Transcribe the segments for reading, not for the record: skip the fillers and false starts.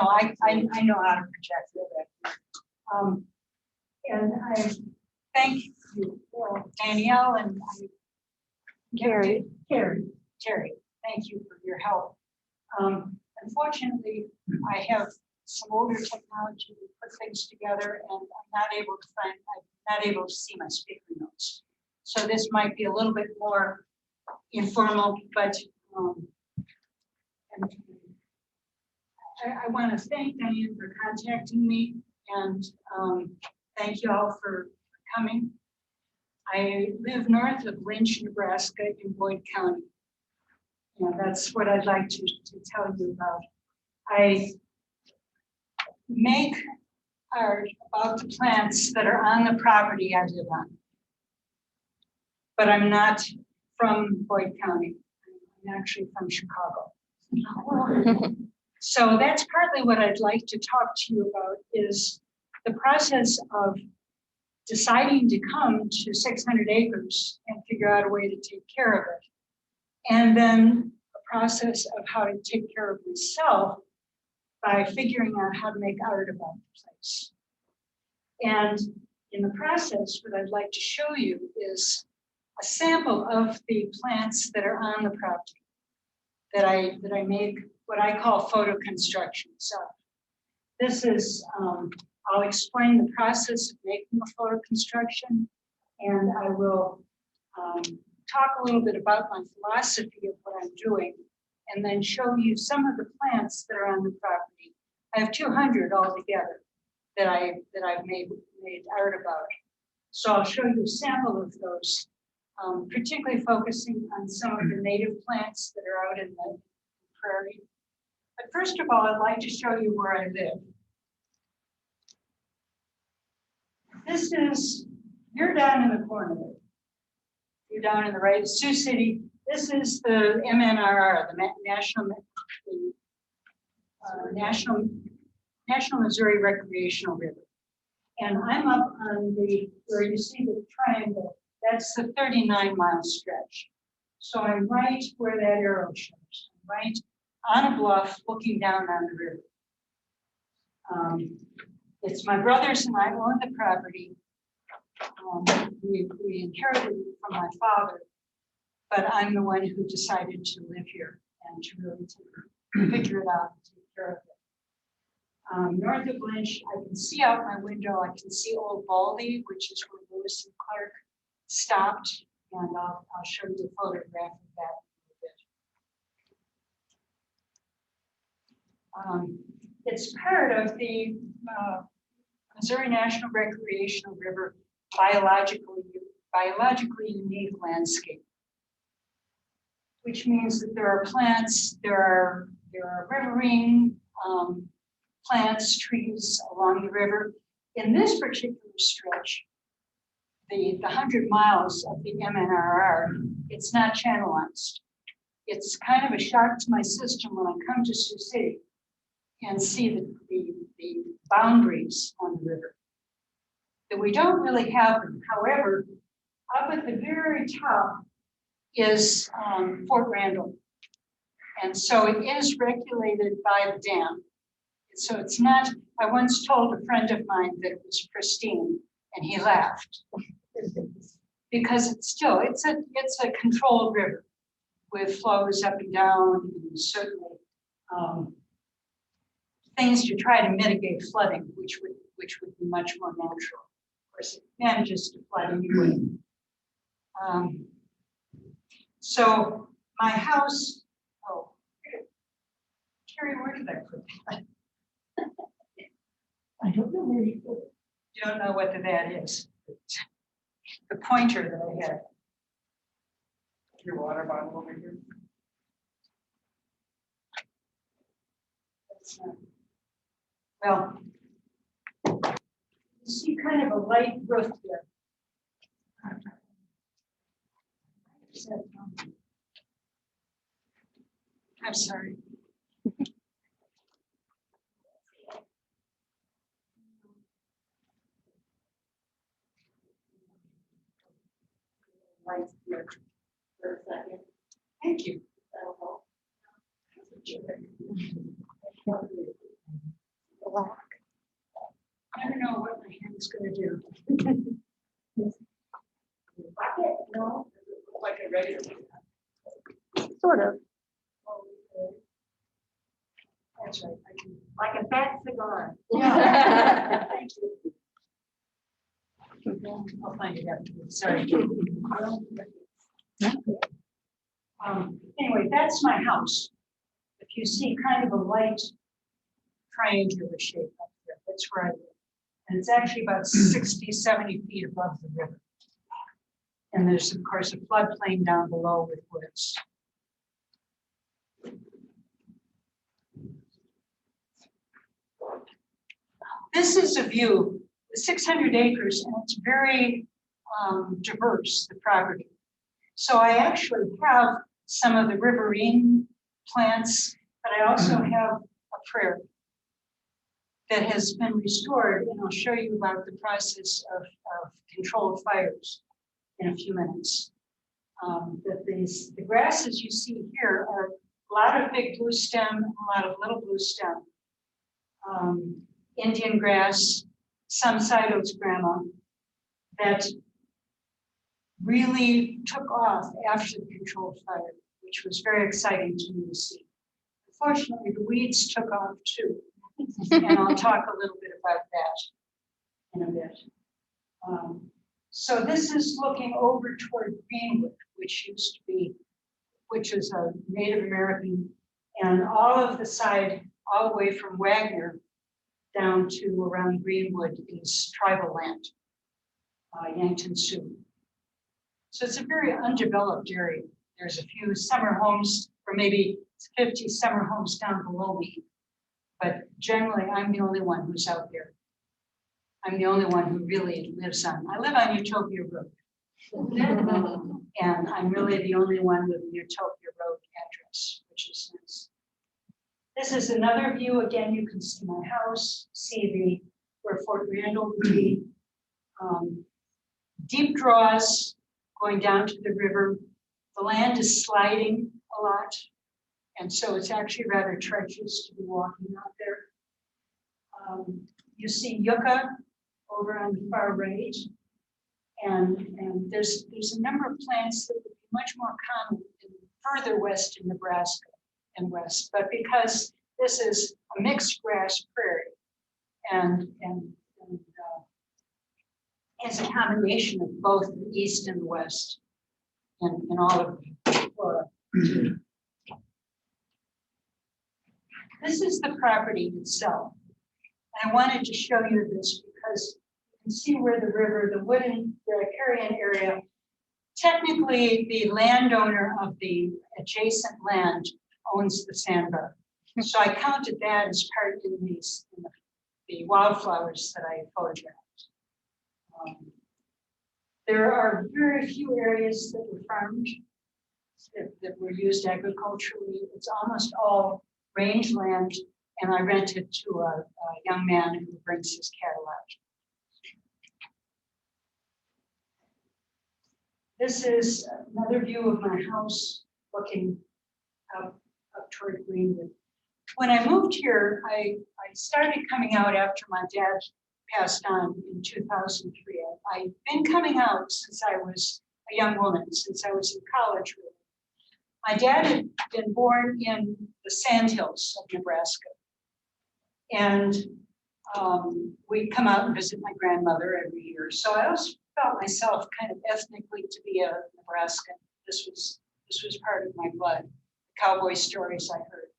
know, I know how to project that. And I thank you, Danielle and Carrie. Terry, thank you for your help. Unfortunately, I have some older technology to put things together, and I'm not able to see my speaker notes. So this might be a little bit more informal, but I want to thank Diane for contacting me, and thank you all for coming. I live north of Lynch, Nebraska in Boyd County. And that's what I'd like to tell you about. I make art about the plants that are on the property I live on. But I'm not from Boyd County. I'm actually from Chicago. So that's partly what I'd like to talk to you about, is the process of deciding to come to 600 acres and figure out a way to take care of it. And then a process of how to take care of myself by figuring out how to make art about the place. And in the process, what I'd like to show you is a sample of the plants that are on the property that I make what I call photo constructions of. This is, I'll explain the process of making a photo construction, and I will talk a little bit about my philosophy of what I'm doing, and then show you some of the plants that are on the property. I have 200 altogether that I've made art about. So I'll show you a sample of those, particularly focusing on some of the native plants that are out in the prairie. But first of all, I'd like to show you where I live. This is, you're down in the corner there. You're down in the right, Sioux City. This is the MNRR, the National Missouri Recreational River. And I'm up on where you see the triangle, that's the 39-mile stretch. So I'm right where that arrow shows, right on a bluff looking down on the river. It's my brothers and I own the property. We inherited it from my father, but I'm the one who decided to live here and to really figure it out and take care of it. North of Lynch, I can see out my window, I can see Old Baldy, which is where Loess and Clark stopped, and I'll show you a photograph of that in a bit. It's part of the Missouri National Recreational River biologically unique landscape, which means that there are plants, there are riverine plants, trees along the river. In this particular stretch, the 100 miles of the MNRR, it's not channelized. It's kind of a shock to my system when I come to Sioux City and see the boundaries on the river. That we don't really have them. However, up at the very top is Fort Randall. And so it is regulated by the dam. So it's not, I once told a friend of mine that it was pristine, and he laughed. Because it's a controlled river with flows up and down, and certainly things to try to mitigate flooding, which would be much more natural. Of course, it manages to flood anyway. So my house, Terry, where did I put that? I don't know where you put it. You don't know what that is. The pointer that I had. Your water bottle over here. That's not, well, you see kind of a light roof there. I'm sorry. Right here for a second. Thank you. gonna do. Bucket? No. Like a regular. Sort of. That's right. I can. Like a fat cigar. Yeah. Thank you. I'll find it afterwards. Sorry. Anyway, that's my house. If you see kind of a light triangular shape up there, that's where I live. And it's actually about 60, 70 feet above the river. And there's, of course, a floodplain down below with woods. This is a view, 600 acres, and it's very diverse, the property. So I actually have some of the riverine plants, but I also have a prairie that has been restored, and I'll show you about the process of controlled fires in a few minutes. The grasses you see here are a lot of big blue stem, a lot of little blue stem. Indian grass, some cytosgrama that really took off after the controlled fire, which was very exciting to me to see. Unfortunately, the weeds took off too. And I'll talk a little bit about that in a bit. So this is looking over toward Greenwood, which is a Native American, and all of the side, all the way from Wagner down to around Greenwood is tribal land, Yankton Sioux. So it's a very undeveloped area. There's a few summer homes, or maybe 50 summer homes down below me. But generally, I'm the only one who's out there. I'm the only one who really lives on. I live on Utopia Road. And I'm really the only one with the Utopia Road address, which is nice. This is another view. Again, you can see my house, see where Fort Randall would be. Deep draws going down to the river. The land is sliding a lot. And so it's actually rather treacherous to be walking out there. You see yucca over on the far right. And there's a number of plants that would be much more common further west in Nebraska and west. But because this is a mixed grass prairie and it's a combination of both the east and the west and all of the flora. This is the property itself. And I wanted to show you this because you can see where the river, the wooded riparian area, technically the landowner of the adjacent land owns the Sandbar. So I counted that as part in the wildflowers that I photographed. There are very few areas that were farmed, that were used agriculturally. It's almost all rangeland, and I rent it to a young man who brings his cattle out. This is another view of my house looking up toward Greenwood. When I moved here, I started coming out after my dad passed on in 2003. I've been coming out since I was a young woman, since I was in college. Really. My dad had been born in the Sandhills of Nebraska. And we'd come out and visit my grandmother every year. So I always felt myself kind of ethnically to be a Nebraskan. This was part of my blood, the cowboy stories I heard.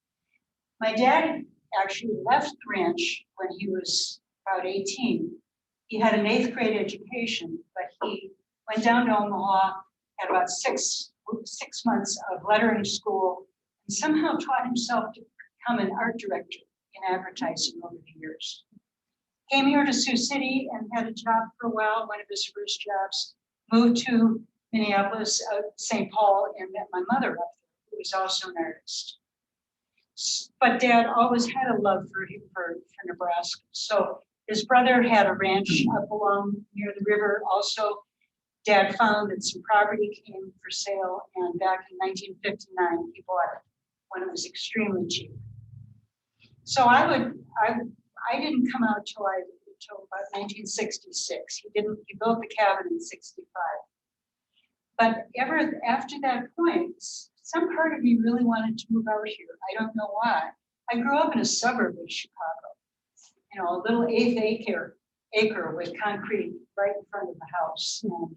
My dad actually left the ranch when he was about 18. He had an 8th grade education, but he went down to Omaha, had about six months of lettering school, and somehow taught himself to become an art director in advertising over the years. Came here to Sioux City and had a job for a while, one of his first jobs, moved to Minneapolis, St. Paul, and met my mother up there, who was also an artist. But Dad always had a love for Nebraska. So his brother had a ranch up along near the river. Also, Dad found that some property came for sale, and back in 1959, he bought it when it was extremely cheap. So I didn't come out till I until about 1966. He built the cabin in 65. But ever after that point, some part of me really wanted to move out here. I don't know why. I grew up in a suburb of Chicago, you know, a little eighth acre with concrete right in front of the house, and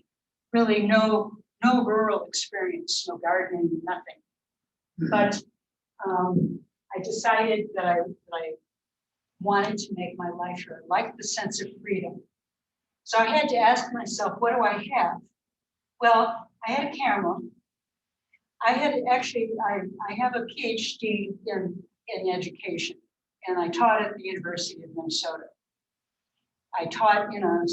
really no rural experience, no gardening, nothing. But I decided that I wanted to make my life here. I liked the sense of freedom. So I had to ask myself, what do I have? Well, I had a camera. I have a PhD in education, and I taught at the University of Minnesota. I taught in a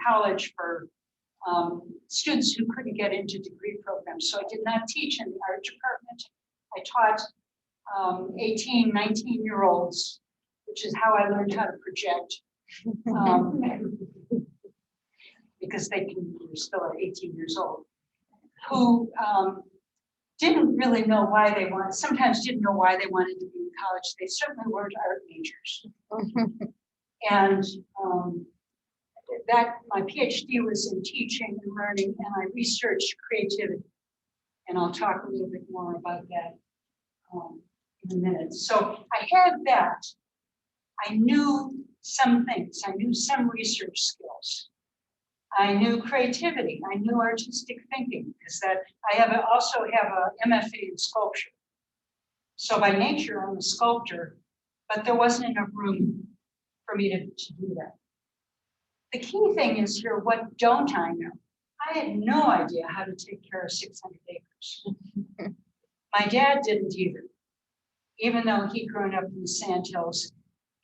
college for students who couldn't get into degree programs. So I did not teach in the art department. I taught 18, 19-year-olds, which is how I learned how to project. Because they're still at 18 years old, who didn't really know why they wanted, sometimes didn't know why they wanted to be in college. They certainly weren't art majors. And my PhD was in teaching and learning, and I researched creativity. And I'll talk a little bit more about that in a minute. So I had that. I knew some things. I knew some research skills. I knew creativity. I knew artistic thinking, because I also have a MFA in sculpture. So by nature, I'm a sculptor, but there wasn't enough room for me to do that. The key thing is here, what don't I know? I had no idea how to take care of 600 acres. My dad didn't either, even though he'd grown up in the Sandhills.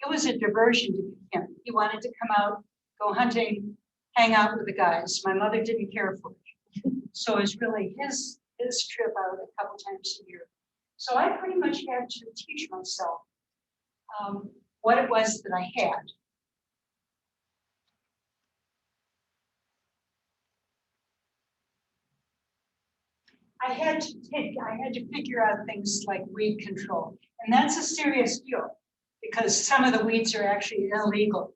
It was a diversion to him. He wanted to come out, go hunting, hang out with the guys. My mother didn't care for it. So it was really his trip out a couple times a year. So I pretty much had to teach myself what it was that I had. I had to figure out things like weed control. And that's a serious deal, because some of the weeds are actually illegal.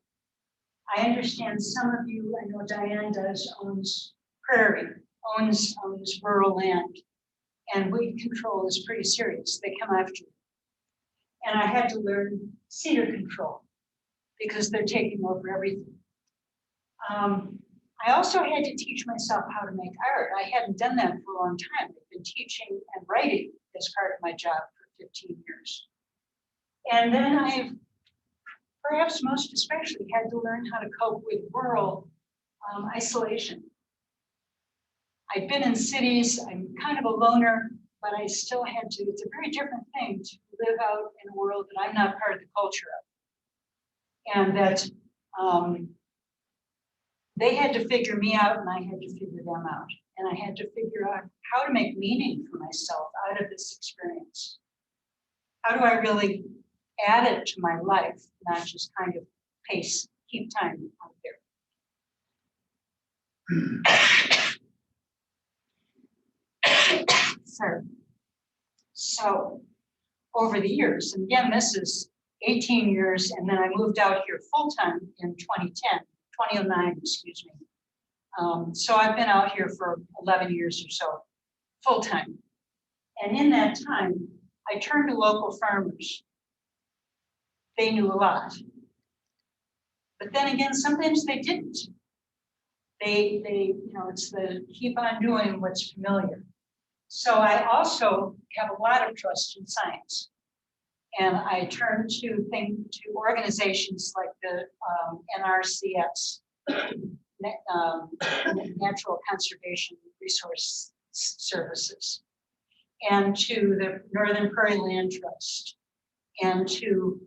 I understand some of you, I know Diane owns prairie, owns rural land, and weed control is pretty serious. They come after you. And I had to learn cedar control, because they're taking over everything. I also had to teach myself how to make art. I hadn't done that for a long time. I've been teaching and writing as part of my job for 15 years. And then I've perhaps most especially had to learn how to cope with rural isolation. I've been in cities, I'm kind of a loner, but I still had to, it's a very different thing to live out in a world that I'm not part of the culture of. And that they had to figure me out and I had to figure them out. And I had to figure out how to make meaning for myself out of this experience. How do I really add it to my life, not just kind of keep time out there. So over the years, and again, this is 18 years, and then I moved out here full-time in 2009, excuse me. So I've been out here for 11 years or so, full-time. And in that time, I turned to local farmers. They knew a lot. But then again, sometimes they didn't. They it's the keep on doing what's familiar. So I also have a lot of trust in science. And I turn to organizations like the NRCS, Natural Conservation Resource Services, and to the Northern Prairie Land Trust, and to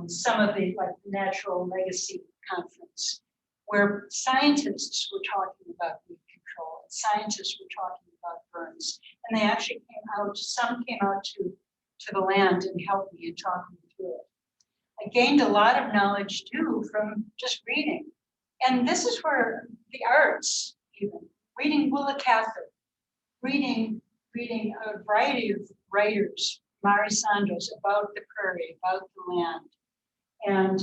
some of the Natural Legacy Conference, where scientists were talking about weed control, and scientists were talking about burns, and they actually some came out to the land and helped me and talked me through it. I gained a lot of knowledge too from just reading. And this is where the arts, even reading Willa Cather, reading a variety of writers, Mari Santos, about the prairie, about the land. And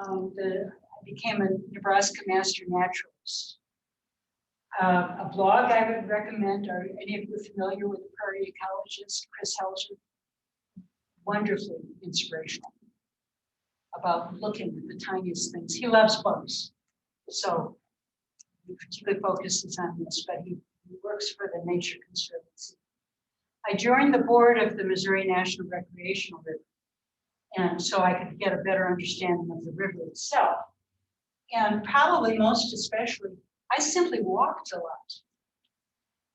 I became a Nebraska Master Naturalist. A blog I would recommend, are any of you familiar with the prairie ecologist, Chris Helger? Wonderfully inspirational about looking at the tiniest things. He loves bugs, so he particularly focuses on this, but he works for the Nature Conservancy. I joined the board of the Missouri National Recreational River, and so I could get a better understanding of the river itself. And probably most especially, I simply walked a lot.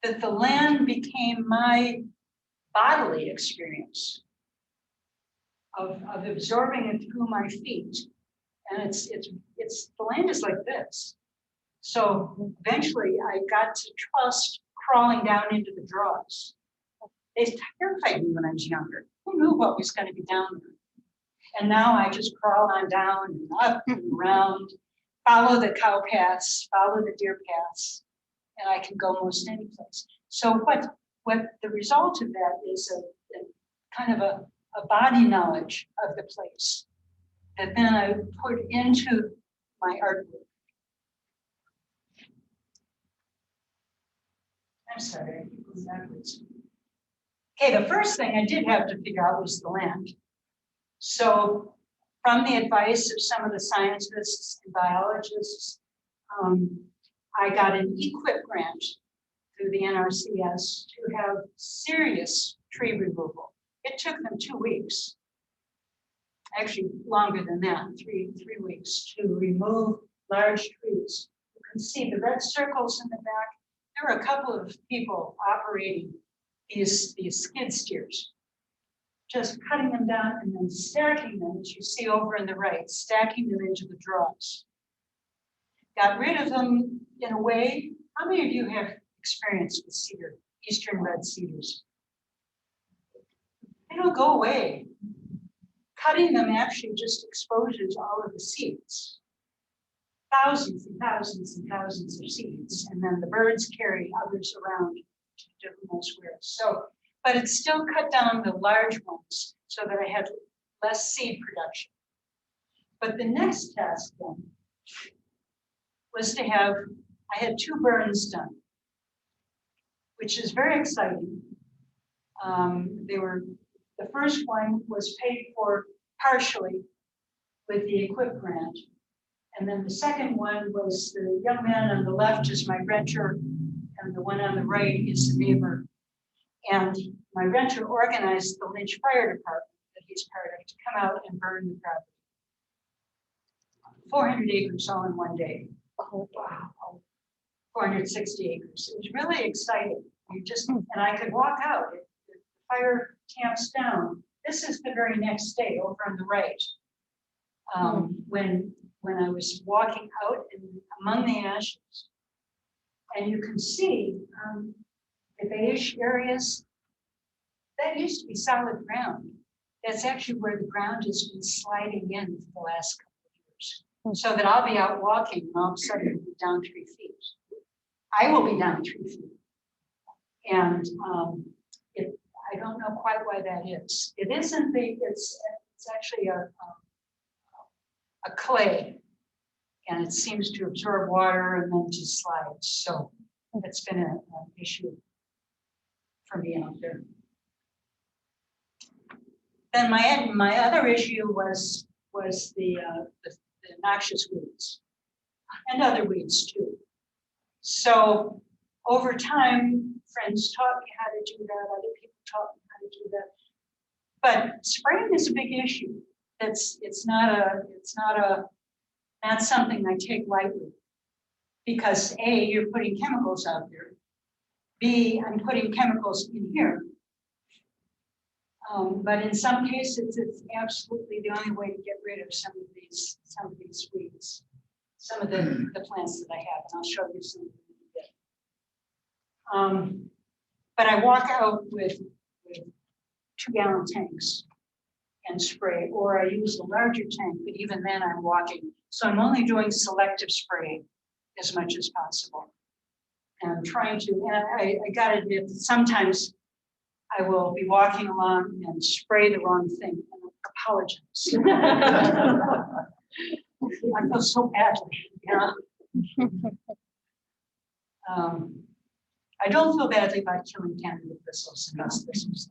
That the land became my bodily experience of absorbing it through my feet. And it's the land is like this. So eventually I got to trust crawling down into the draws. They terrified me when I was younger. Who knew what was going to be down there? And now I just crawl on down and up and around, follow the cow paths, follow the deer paths, and I can go most any place. So what the result of that is a kind of a body knowledge of the place that then I put into my artwork. I'm sorry, I keep going backwards. Okay, the first thing I did have to figure out was the land. So from the advice of some of the scientists and biologists, I got an EQIP grant through the NRCS to have serious tree removal. It took them 2 weeks, actually longer than that, three weeks to remove large trees. You can see the red circles in the back. There were a couple of people operating these skid steers, just cutting them down and then stacking them, as you see over in the right, stacking them into the draws. Got rid of them in a way. How many of you have experience with cedar, eastern red cedars? They don't go away. Cutting them actually just exposes all of the seeds. Thousands and thousands and thousands of seeds, and then the birds carry others around to different elsewhere. So, but it still cut down the large ones so that I had less seed production. But the next task then was to have, I had 2 burns done, which is very exciting. The first one was paid for partially with the EQIP grant. And then the second one was the young man on the left is my renter, and the one on the right is the neighbor. And my renter organized the Lynch Fire Department that he's part of to come out and burn the property. 400 acres all in one day. Oh, wow. 460 acres. It was really exciting. And I could walk out. If the fire tamps down, this is the very next day over on the right. When I was walking out among the ashes. And you can see the beige areas, that used to be solid ground. That's actually where the ground has been sliding in for the last couple of years. So that I'll be out walking and all of a sudden it'll be down 3 feet. I will be down 3 feet. And I don't know quite why that is. It isn't it's actually a clay, and it seems to absorb water and then just slides. So it's been an issue for me out there. Then my other issue was the noxious weeds and other weeds too. So over time, friends taught me how to do that. Other people taught me how to do that. But spraying is a big issue. It's not something I take lightly, because A, you're putting chemicals out there. B, I'm putting chemicals in here. But in some cases, it's absolutely the only way to get rid of some of these weeds, some of the plants that I have, and I'll show you some in a bit. But I walk out with 2-gallon tanks and spray, or I use a larger tank, but even then I'm walking. So I'm only doing selective spraying as much as possible. And I'm trying to, and I gotta admit that sometimes I will be walking along and spray the wrong thing and apologize. I feel so badly, yeah. I don't feel badly about killing Canada thistles and dust thistles.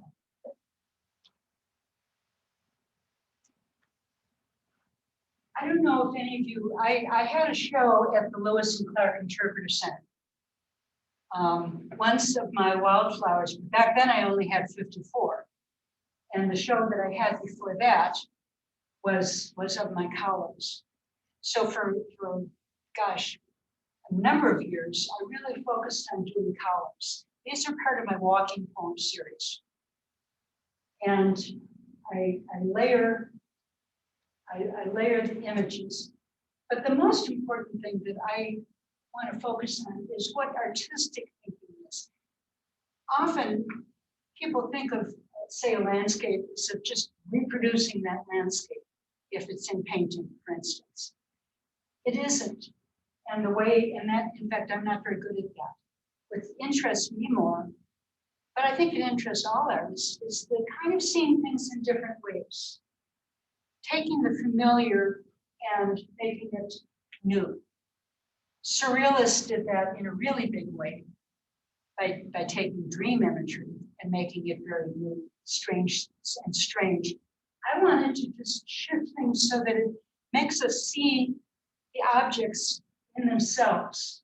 I don't know if any of you, I had a show at the Loess and Clark Interpreter Center. Once of my wildflowers, back then I only had 54. And the show that I had before that was of my columns. So for gosh, a number of years, I really focused on doing columns. These are part of my walking poem series. And I layer the images. But the most important thing that I want to focus on is what artistic thinking is. Often people think of, say, a landscape as of just reproducing that landscape, if it's in painting, for instance. It isn't. And in fact, I'm not very good at that. What interests me more, but I think it interests all artists, is the kind of seeing things in different ways. Taking the familiar and making it new. Surrealists did that in a really big way by taking dream imagery and making it very new, strange. I wanted to just shift things so that it makes us see the objects in themselves.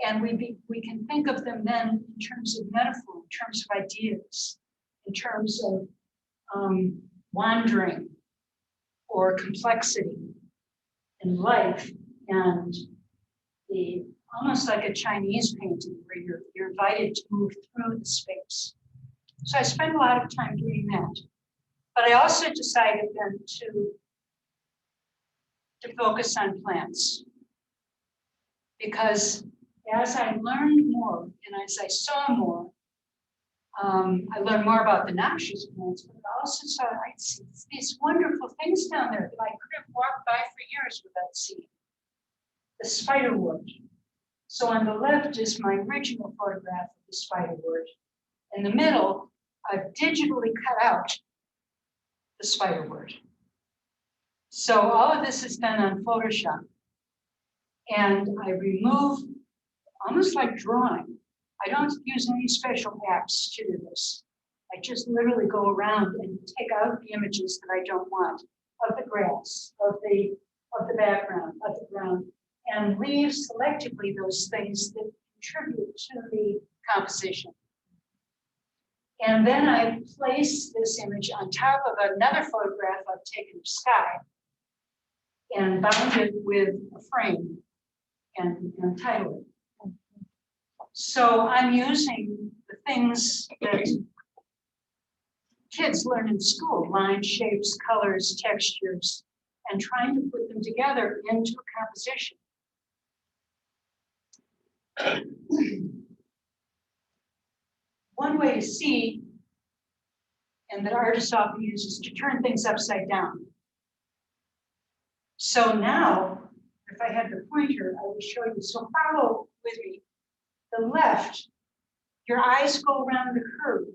And we can think of them then in terms of metaphor, in terms of ideas, in terms of wandering or complexity in life, and the almost like a Chinese painting where you're invited to move through the space. So I spent a lot of time doing that. But I also decided then to focus on plants. Because as I learned more and as I saw more, I learned more about the noxious plants, but I also saw I'd see these wonderful things down there that I could have walked by for years without seeing. The spiderwood. So on the left is my original photograph of the spiderwood. In the middle, I've digitally cut out the spiderwood. So all of this is done on Photoshop. And I remove, almost like drawing. I don't use any special apps to do this. I just literally go around and take out the images that I don't want of the grass, of the background, of the ground, and leave selectively those things that contribute to the composition. And then I place this image on top of another photograph I've taken of sky and bound it with a frame and title it. So I'm using the things that kids learn in school, lines, shapes, colors, textures, and trying to put them together into a composition. One way to see, and that artists often use, is to turn things upside down. So now, if I had the pointer, I would show you. So follow with me. The left, your eyes go around the curve.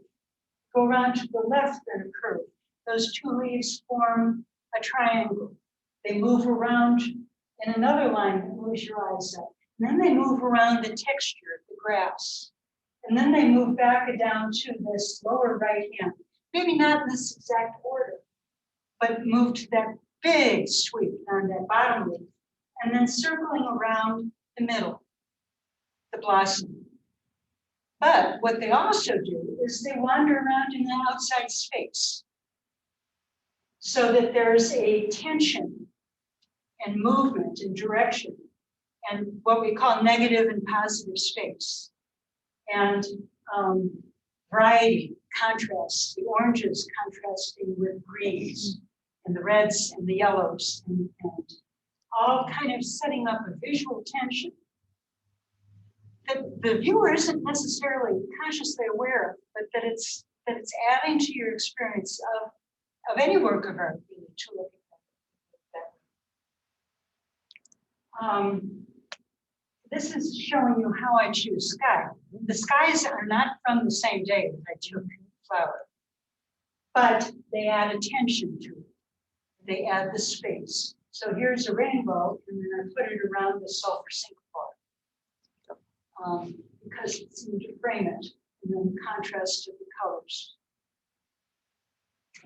Go around to the left, then a curve. Those two leaves form a triangle. They move around in another line that moves your eyes up. And then they move around the texture of the grass. And then they move back down to this lower right hand. Maybe not in this exact order, but move to that big sweep on that bottom leaf. And then circling around the middle, the blossom. But what they also do is they wander around in the outside space so that there's a tension and movement and direction and what we call negative and positive space. And variety, contrast, the oranges contrasting with greens and the reds and the yellows and all kind of setting up a visual tension that the viewer isn't necessarily consciously aware of, but that it's adding to your experience of any work of art, really, to look at that. This is showing you how I choose sky. The skies are not from the same day that I took flower, but they add attention to it. They add the space. So here's a rainbow, and then I put it around the sulfur sink bar. Because it seemed to frame it, and then contrast to the colors.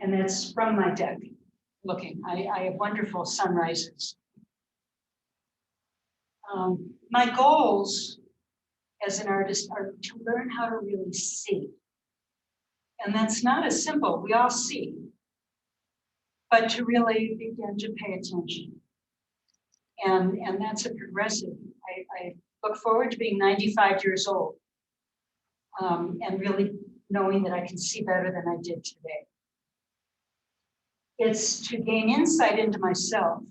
And that's from my deck looking. I have wonderful sunrises. My goals as an artist are to learn how to really see. And that's not as simple, we all see, but to really begin to pay attention. And that's a progressive. I look forward to being 95 years old and really knowing that I can see better than I did today. It's to gain insight into myself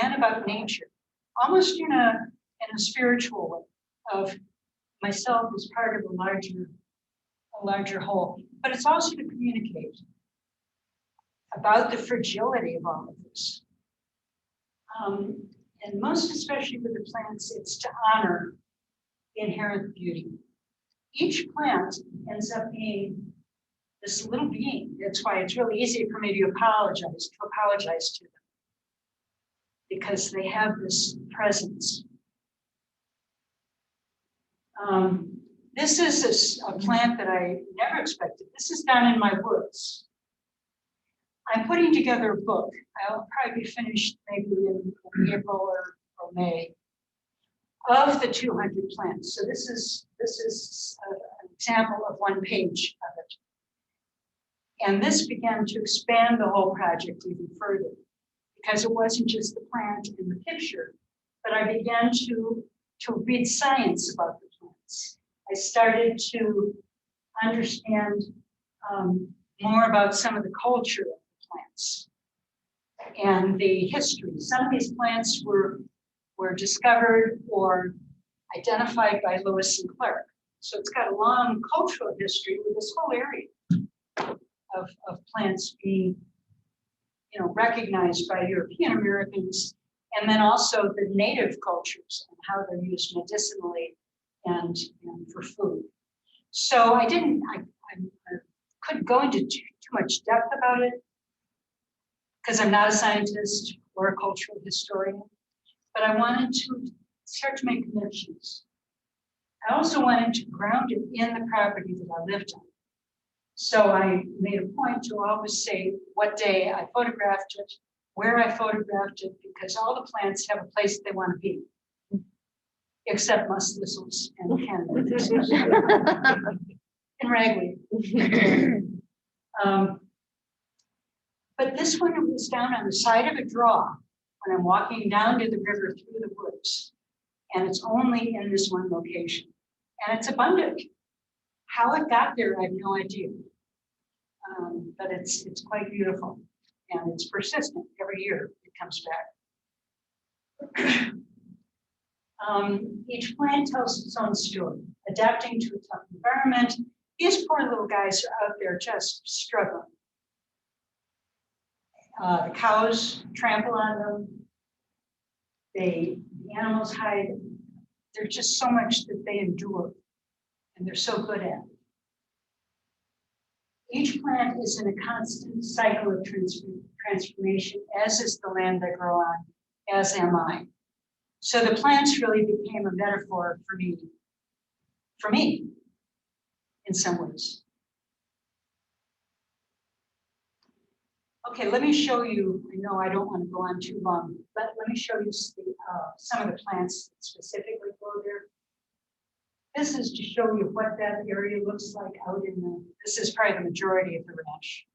and about nature, almost in a spiritual way of myself as part of a larger whole. But it's also to communicate about the fragility of all of this. And most especially with the plants, it's to honor the inherent beauty. Each plant ends up being this little being. That's why it's really easy for me to apologize to them, because they have this presence. This is a plant that I never expected. This is down in my woods. I'm putting together a book. I'll probably be finished maybe in April or May of the 200 plants. So this is an example of one page of it. And this began to expand the whole project even further, because it wasn't just the plant in the picture, but I began to read science about the plants. I started to understand more about some of the culture of the plants and the history. Some of these plants were discovered or identified by Loess and Clark. So it's got a long cultural history with this whole area of plants being, recognized by European Americans, and then also the native cultures and how they're used medicinally and for food. So I couldn't go into too much depth about it because I'm not a scientist or a cultural historian, but I wanted to start to make connections. I also wanted to ground it in the property that I lived on. So I made a point to always say what day I photographed it, where I photographed it, because all the plants have a place they want to be, except musk thistles and Canada thistles and ragweed. But this one was down on the side of a draw when I'm walking down to the river through the woods, and it's only in this one location, and it's abundant. How it got there, I have no idea. But it's quite beautiful, and it's persistent. Every year it comes back. Each plant tells its own story, adapting to a tough environment. These poor little guys are out there just struggling. The cows trample on them. The animals hide. There's just so much that they endure, and they're so good at it. Each plant is in a constant cycle of transformation, as is the land they grow on, as am I. So the plants really became a metaphor for me, in some ways. Okay, let me show you, I know I don't want to go on too long, but let me show you some of the plants that specifically grow there. This is to show you what that area looks like out this is probably the majority of the ranch.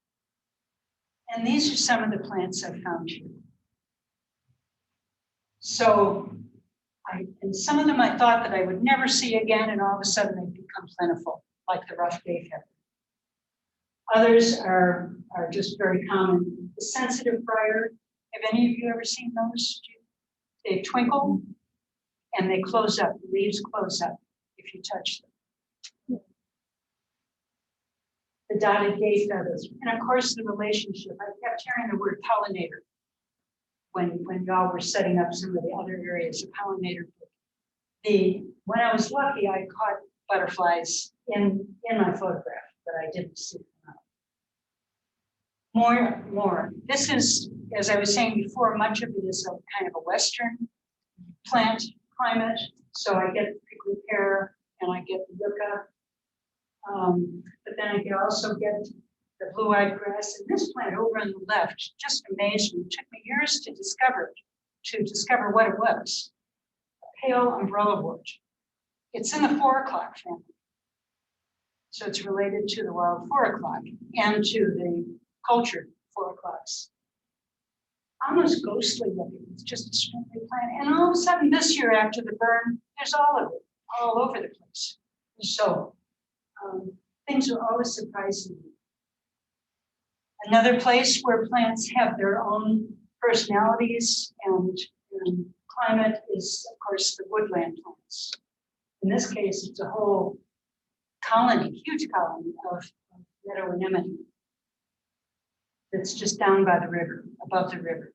And these are some of the plants I've found here. So, and some of them I thought that I would never see again, and all of a sudden they become plentiful, like the rough bay pepper. Others are just very common. The sensitive briar, have any of you ever seen those? They twinkle and they close up, the leaves close up if you touch them. The dotted gay feathers, and of course the relationship. I kept hearing the word pollinator when y'all were setting up some of the other areas of pollinator. When I was lucky, I caught butterflies in my photograph, but I didn't see them. More. This is as I was saying before, much of it is a kind of a Western plant climate. So I get the prickly pear and I get the yucca. But then I can also get the blue-eyed grass. And this plant over on the left just amazed me. It took me years to discover what it was. A pale umbrella wort. It's in the 4 o'clock family. So it's related to the wild 4 o'clock and to the cultured 4 o'clocks. Almost ghostly looking. It's just a sprinkly plant. And all of a sudden this year after the burn, there's all of it, all over the place. So things are always surprising me. Another place where plants have their own personalities and climate is, of course, the woodland plants. In this case, it's a whole colony, huge colony of meadow anemone that's just down by the river, above the river.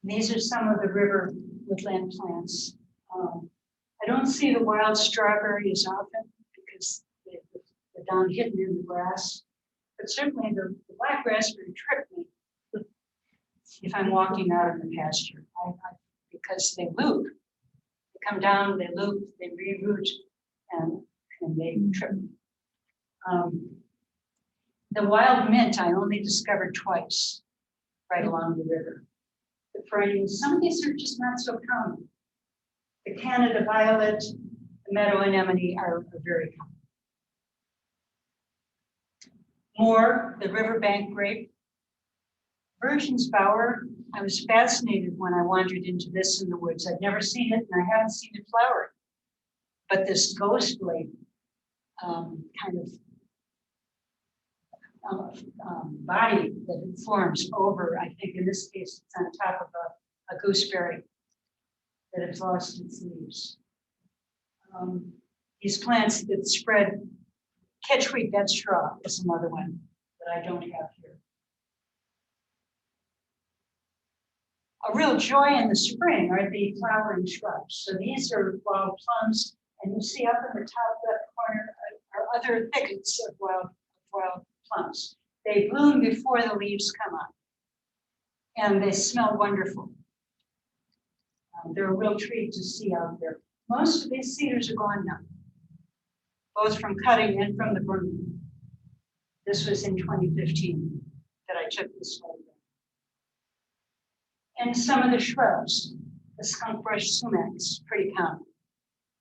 And these are some of the river woodland plants. I don't see the wild strawberry as often because they're down hidden in the grass. But certainly the black raspberry tripped me if I'm walking out in the pasture, because they loop. They come down, they loop, they reroot, and they trip me. The wild mint I only discovered twice, right along the river. The perennials, some of these are just not so common. The Canada violet, the meadow anemone are very common. More, the riverbank grape. Virgin's bower, I was fascinated when I wandered into this in the woods. I'd never seen it and I haven't seen it flowering. But this ghostly kind of body that it forms over, I think in this case, it's on top of a gooseberry that has lost its leaves. These plants that spread, catchweed dead straw is another one that I don't have here. A real joy in the spring are the flowering shrubs. So these are wild plums, and you see up in the top left corner are other thickets of wild plums. They bloom before the leaves come up, and they smell wonderful. They're a real treat to see out there. Most of these cedars are gone now, both from cutting and from the burning. This was in 2015 that I took this photo. And some of the shrubs, the skunkbrush sumac is pretty common.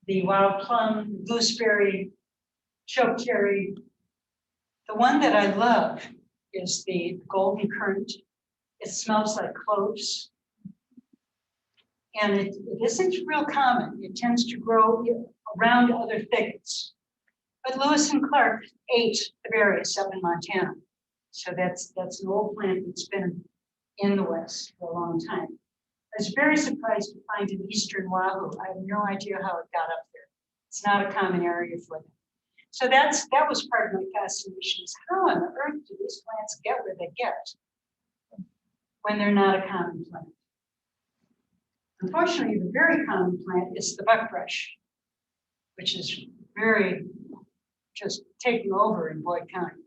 The wild plum, gooseberry, chokecherry. The one that I love is the golden currant. It smells like cloves. And it isn't real common. It tends to grow around other thickets. But Loess and Clark ate the berries up in Montana. So that's an old plant that's been in the West for a long time. I was very surprised to find an eastern wahoo. I have no idea how it got up there. It's not a common area for them. So that was part of my fascination, is how on earth do these plants get where they get when they're not a common plant? Unfortunately, the very common plant is the buckbrush, which is very just taking over in Boyd County.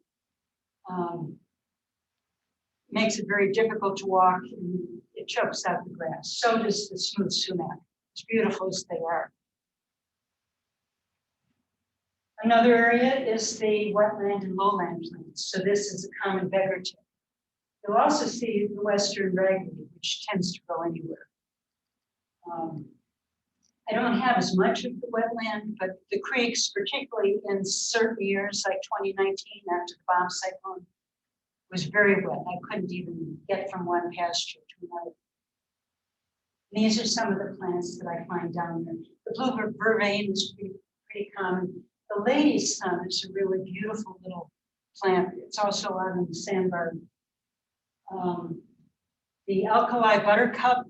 Makes it very difficult to walk, and it chokes out the grass. So does the smooth sumac, as beautiful as they are. Another area is the wetland and lowland plants. So this is a common beggar tip. You'll also see the western ragweed, which tends to grow anywhere. I don't have as much of the wetland, but the creeks, particularly in certain years like 2019 after the bomb cyclone, was very wet. I couldn't even get from one pasture to another. And these are some of the plants that I find down there. The blue vervain is pretty common. The lady's sun is a really beautiful little plant. It's also out in the Sandbar. The alkali buttercup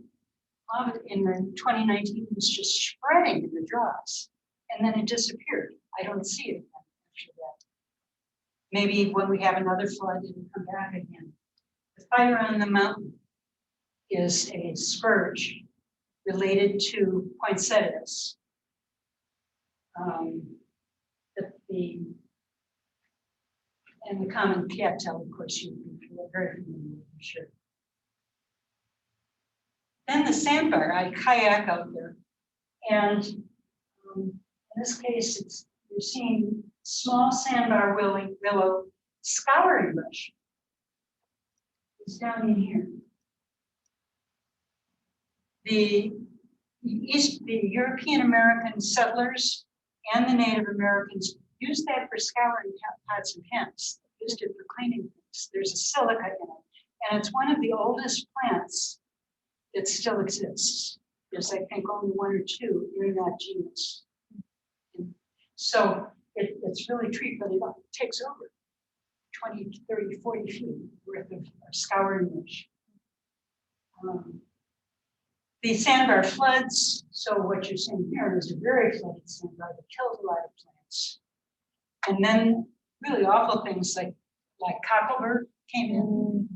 in the 2019 was just spreading in the draws, and then it disappeared. I don't see it after that. Maybe when we have another flood, it'll come back again. The fire on the mountain is a spurge related to poinsettias. And the common cattail, of course, you'd be very familiar with, I'm sure. Then the Sandbar, I kayak out there. And in this case, you're seeing small sandbar willow scouring bush. It's down in here. The European American settlers and the Native Americans used that for scouring pots and pans. They used it for cleaning things. There's a silica in it. And it's one of the oldest plants that still exists. There's, I think, only one or two in that genus. So it's really treated, but it takes over 20, 30, 40 feet worth of scouring bush. The sandbar floods. So what you're seeing here is a very flooded sandbar that kills a lot of plants. And then really awful things like cocklebur came in.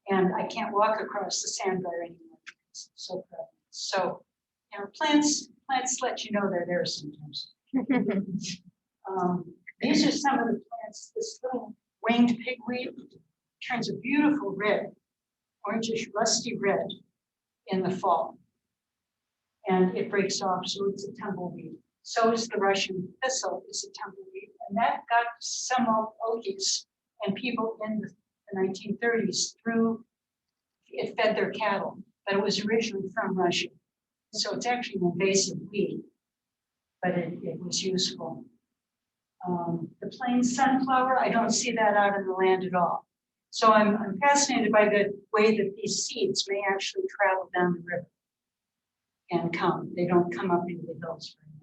And I can't walk across the sandbar anymore because it's so prevalent. So, you know, plants let you know they're there sometimes. These are some of the plants. This little winged pigweed turns a beautiful red, orangish rusty red in the fall. And it breaks off, so it's a tumbleweed. So is the Russian thistle, is a tumbleweed. And that got some Okies and people in the 1930s through, it fed their cattle, but it was originally from Russia. So it's actually an invasive weed, but it was useful. The plain sunflower, I don't see that out in the land at all. So I'm fascinated by the way that these seeds may actually travel down the river and come. They don't come up into the hills very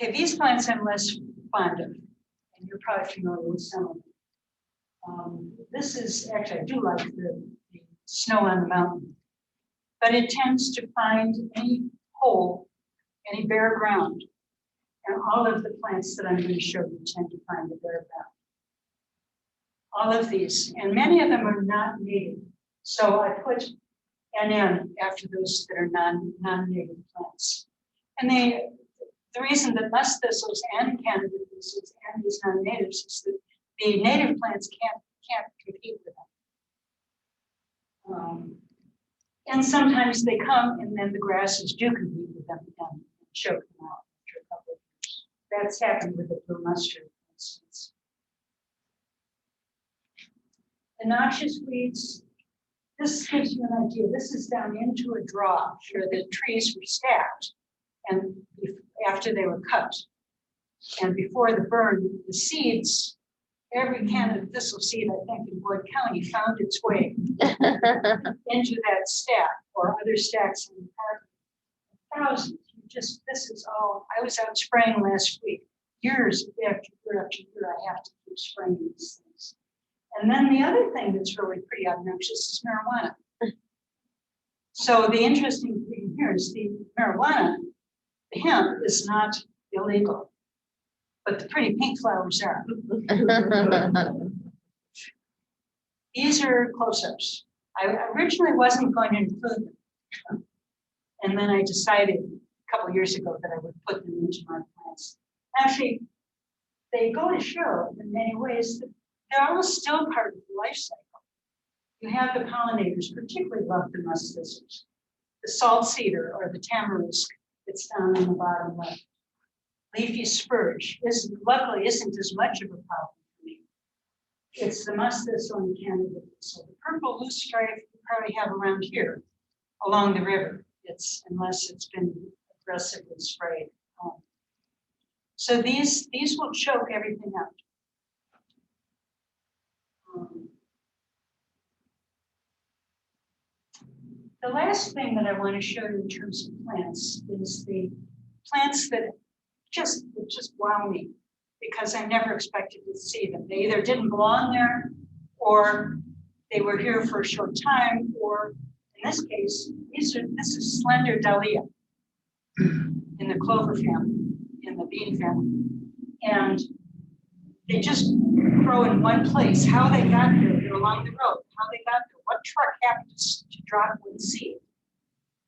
much. Okay, these plants I'm less fond of, and you're probably familiar with some of them. This is, actually, I do like the snow on the mountain, but it tends to find any hole, any bare ground. And all of the plants that I'm going to show you tend to find the bare ground. All of these, and many of them are not native. So I put NN after those that are non-native plants. And the reason that musk thistles and Canada thistles and these non-natives is that the native plants can't compete with them. And sometimes they come and then the grasses do compete with them and choke them out after a couple of years. That's happened with the blue mustard, for instance. The noxious weeds, this gives you an idea. This is down into a draw where the trees were stacked and after they were cut. And before the burn, the seeds, every Canada thistle seed, I think, in Boyd County found its way into that stack or other stacks in the park. Thousands. This is all, I was out spraying last week. Years after year after year, I have to keep spraying these things. And then the other thing that's really pretty obnoxious is marijuana. So the interesting thing here is the marijuana, the hemp is not illegal, but the pretty pink flowers are. These are close-ups. I originally wasn't going to include them. And then I decided a couple of years ago that I would put them into my plants. Actually, they go to show in many ways that they're all still part of the life cycle. You have the pollinators, particularly love the musk thistles, the salt cedar or the tamarisk that's down on the bottom left. Leafy spurge luckily isn't as much of a problem for me. It's the musk thistle and Canada thistle. The purple loose stripe you probably have around here along the river. Unless it's been aggressively sprayed. So these will choke everything out. The last thing that I want to show you in terms of plants is the plants that just wow me because I never expected to see them. They either didn't belong there or they were here for a short time, or in this case, this is slender dahlia in the clover family, in the bean family. And they just grow in one place. How they got there, they're along the road. How they got there, what truck happened to drop one seed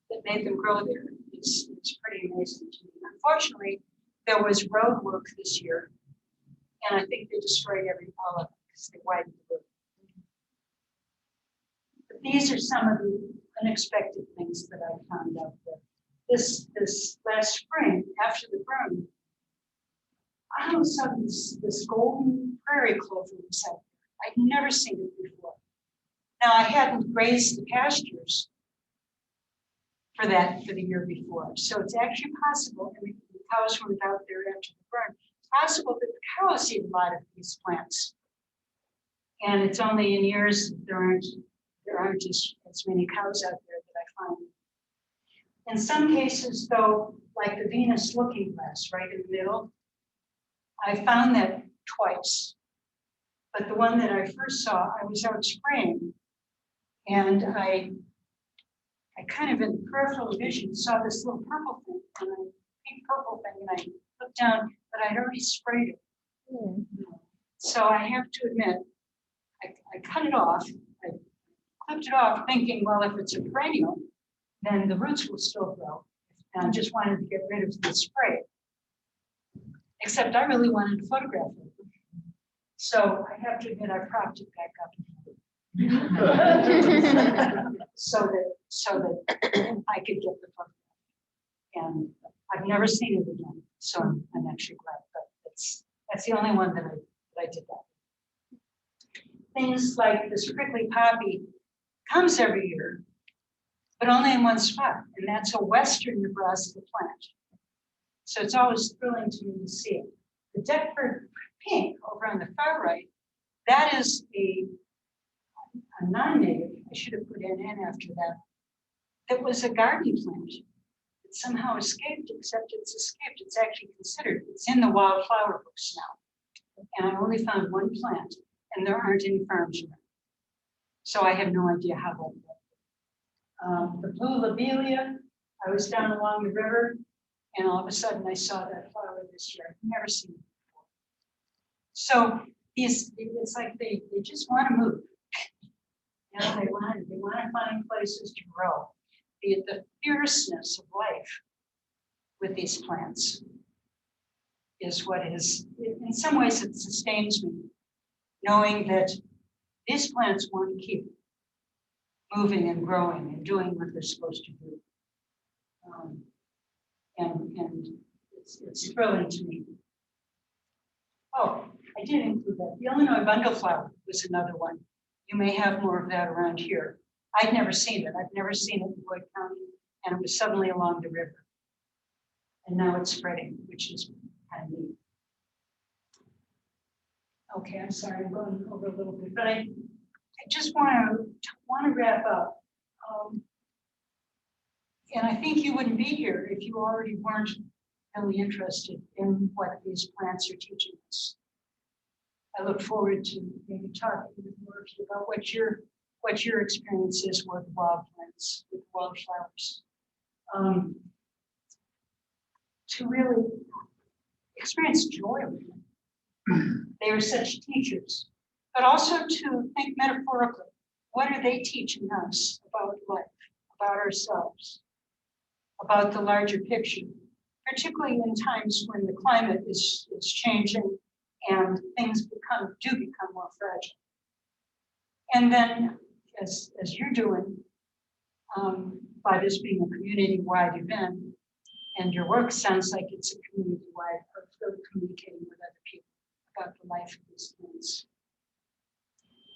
that made them grow there. It's pretty amazing to me. Unfortunately, there was road work this year, and I think they destroyed all of it because they widened the road. The these are some of the unexpected things that I found out there. This last spring, after the burn, all of a sudden this golden prairie clover was out there. I'd never seen it before. Now I hadn't grazed the pastures for the year before. So it's actually possible, and the cows weren't out there after the burn, it's possible that the cows eat a lot of these plants. And it's only in years there aren't as many cows out there that I find. In some cases, though, like the Venus looking glass right in the middle, I found that twice. But the one that I first saw, I was out spraying, and I kind of in peripheral vision saw this little purple thing, and pink purple thing, and I looked down, but I'd already sprayed it. Mm. So I have to admit, I cut it off. I clipped it off thinking, well, if it's a perennial, then the roots will still grow. And I just wanted to get rid of the spray. Except I really wanted to photograph it. So I have to admit, I propped it back up. so that I could get the photograph. And I've never seen it again. So I'm actually glad, but that's the only one that I did that. Things like this prickly poppy comes every year, but only in one spot, and that's a western Nebraska plant. So it's always thrilling to me to see it. The Deptford pink over on the far right, that is a non-native, I should have put an N after that. It was a garden plant. It somehow escaped, except it's escaped. It's actually considered, it's in the wildflower books now. And I only found one plant, and there aren't any farms around. So I have no idea how that went. The blue lobelia, I was down along the river, and all of a sudden I saw that flower this year. I've never seen it before. So it's like they just want to move. You know, they want to find places to grow. The fierceness of life with these plants is what is, in some ways it sustains me, knowing that these plants want to keep moving and growing and doing what they're supposed to do. And it's thrilling to me. Oh, I did include that. The Illinois bundleflower was another one. You may have more of that around here. I'd never seen it. I've never seen it in Boyd County, and it was suddenly along the river. And now it's spreading, which is kind of neat. Okay, I'm sorry, I'm going over a little bit, but I just want to wrap up. And I think you wouldn't be here if you already weren't really interested in what these plants are teaching us. I look forward to maybe talking with more of you about what your experience is with wild plants, with wildflowers. To really experience joy with them. They are such teachers, but also to think metaphorically. What are they teaching us about life, about ourselves, about the larger picture, particularly in times when the climate is changing and things do become more fragile. And then, as you're doing, by this being a community-wide event, and your work sounds like it's a community-wide, or really communicating with other people about the life of these things.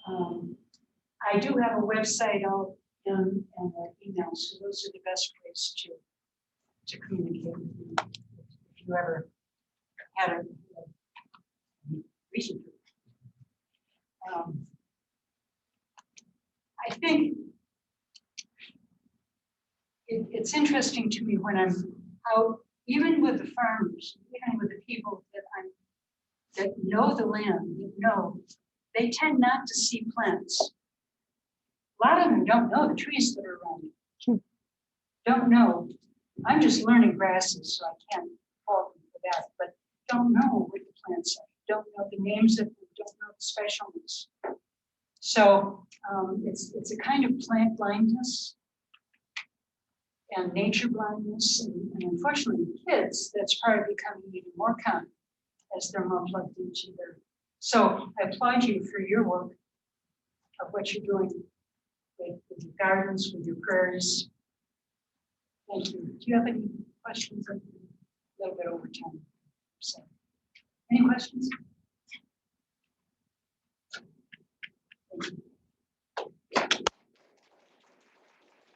I do have a website out and an email, so those are the best ways to communicate with me if you ever had a reason to. I think it's interesting to me when I'm out, even with the farmers, even with the people that know the land, they tend not to see plants. A lot of them don't know the trees that are around them. Don't know. I'm just learning grasses, so I can't fault them for that, but don't know what the plants are. Don't know the names of them, don't know the specialness. So it's a kind of plant blindness and nature blindness, and unfortunately kids, that's probably becoming even more common as they're more plugged into their. So I applaud you for your work of what you're doing. with your gardens, with your prairies. Thank you. Do you have any questions? A little bit over time. So, any questions? Thank you.